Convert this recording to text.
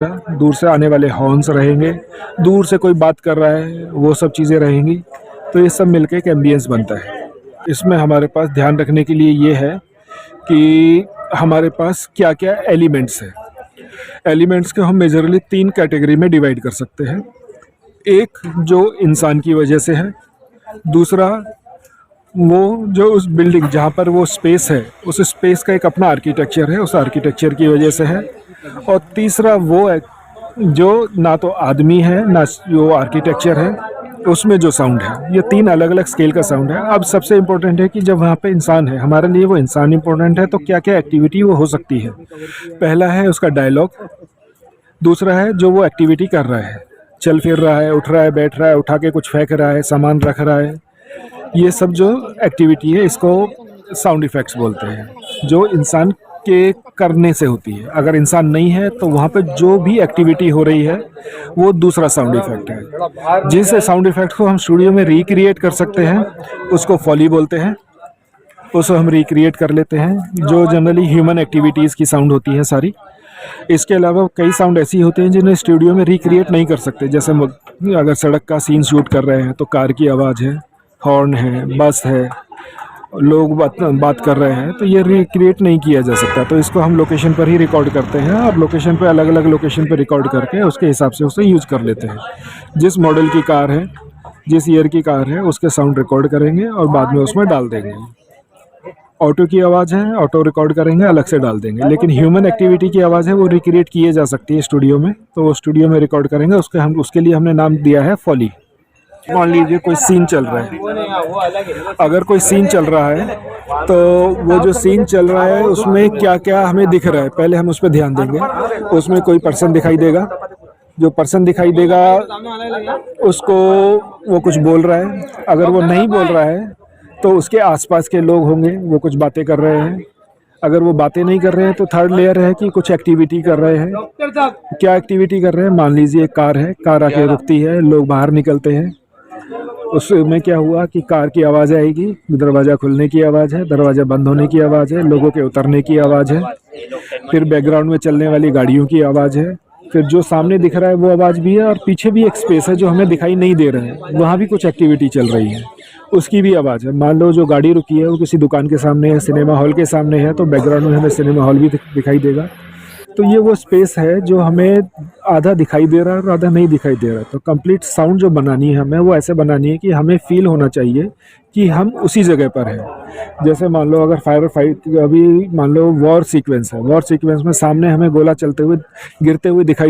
दूर से आने वाले हॉर्न्स रहेंगे, दूर से कोई बात कर रहा है वो सब चीज़ें रहेंगी। तो ये सब मिलके एक एम्बियंस बनता है। इसमें हमारे पास ध्यान रखने के लिए ये है कि हमारे पास क्या क्या एलिमेंट्स हैं। एलिमेंट्स को हम मेजरली 3 कैटेगरी में डिवाइड कर सकते हैं। एक जो इंसान की वजह से है, दूसरा वो जो उस बिल्डिंग जहाँ पर वो स्पेस है उस स्पेस का एक अपना आर्किटेक्चर है, उस आर्किटेक्चर की वजह से है, और तीसरा वो है जो ना तो आदमी है ना जो आर्किटेक्चर है, उसमें जो साउंड है। ये 3 अलग अलग स्केल का साउंड है। अब सबसे इम्पोर्टेंट है कि जब वहाँ पे इंसान है, हमारे लिए वो इंसान इम्पोर्टेंट है, तो क्या क्या एक्टिविटी वो हो सकती है। पहला है उसका डायलॉग, दूसरा है जो वो एक्टिविटी कर रहा है, चल फिर रहा है, उठ रहा है, बैठ रहा है, उठा के कुछ फेंक रहा है, सामान रख रहा है, ये सब जो एक्टिविटी है इसको साउंड इफ़ेक्ट्स बोलते हैं, जो इंसान के करने से होती है। अगर इंसान नहीं है तो वहाँ पे जो भी एक्टिविटी हो रही है वो दूसरा साउंड इफ़ेक्ट है। जिस साउंड इफ़ेक्ट को हम स्टूडियो में रिक्रिएट कर सकते हैं उसको फॉली बोलते हैं, उसको हम रिक्रिएट कर लेते हैं, जो जनरली ह्यूमन एक्टिविटीज़ की साउंड होती है सारी। इसके अलावा कई साउंड ऐसी होती हैं जिन्हें स्टूडियो में रिक्रिएट नहीं कर सकते। जैसे अगर सड़क का सीन शूट कर रहे हैं तो कार की आवाज़ है, हॉर्न है, बस है, लोग बात कर रहे हैं, तो ये रिक्रिएट नहीं किया जा सकता। तो इसको हम लोकेशन पर ही रिकॉर्ड करते हैं, और लोकेशन पे अलग अलग लोकेशन पे रिकॉर्ड करके उसके हिसाब से उसे यूज़ कर लेते हैं। जिस मॉडल की कार है, जिस ईयर की कार है, उसके साउंड रिकॉर्ड करेंगे और बाद में उसमें डाल देंगे। ऑटो की आवाज़ है, ऑटो रिकॉर्ड करेंगे, अलग से डाल देंगे। लेकिन ह्यूमन एक्टिविटी की आवाज़ है वो रिक्रिएट किए जा सकती है स्टूडियो में, तो वो स्टूडियो में रिकॉर्ड करेंगे। उसके लिए हमने नाम दिया है फॉली। मान लीजिए कोई सीन चल रहा है, अगर कोई सीन चल रहा है तो वो जो सीन चल रहा है उसमें क्या क्या हमें दिख रहा है, पहले हम उस पर ध्यान देंगे। उसमें कोई पर्सन दिखाई देगा, जो पर्सन दिखाई देगा उसको वो कुछ बोल रहा है। अगर वो नहीं बोल रहा है तो उसके आसपास के लोग होंगे, वो कुछ बातें कर रहे हैं। अगर वो बातें नहीं कर रहे हैं तो थर्ड लेयर है कि कुछ एक्टिविटी कर रहे हैं। क्या एक्टिविटी कर रहे हैं? मान लीजिए कार है, कार आके रुकती है, लोग बाहर निकलते हैं। उसमें क्या हुआ कि कार की आवाज़ आएगी, दरवाज़ा खुलने की आवाज़ है, दरवाज़ा बंद होने की आवाज़ है, लोगों के उतरने की आवाज़ है, फिर बैकग्राउंड में चलने वाली गाड़ियों की आवाज़ है, फिर जो सामने दिख रहा है वो आवाज़ भी है, और पीछे भी एक स्पेस है जो हमें दिखाई नहीं दे रहा है, वहाँ भी कुछ एक्टिविटी चल रही है, उसकी भी आवाज़ है। मान लो जो गाड़ी रुकी है वो किसी दुकान के सामने है, सिनेमा हॉल के सामने है, तो बैकग्राउंड में हमें सिनेमा हॉल भी दिखाई देगा। तो ये वो स्पेस है जो हमें आधा दिखाई दे रहा है और आधा नहीं दिखाई दे रहा है। तो कंप्लीट साउंड जो बनानी है हमें, वो ऐसे बनानी है कि हमें फील होना चाहिए कि हम उसी जगह पर हैं। जैसे मान लो अगर फायर फाइट, अभी मान लो वॉर सीक्वेंस है, वॉर सीक्वेंस में सामने हमें गोला चलते हुए गिरते हुए दिखाई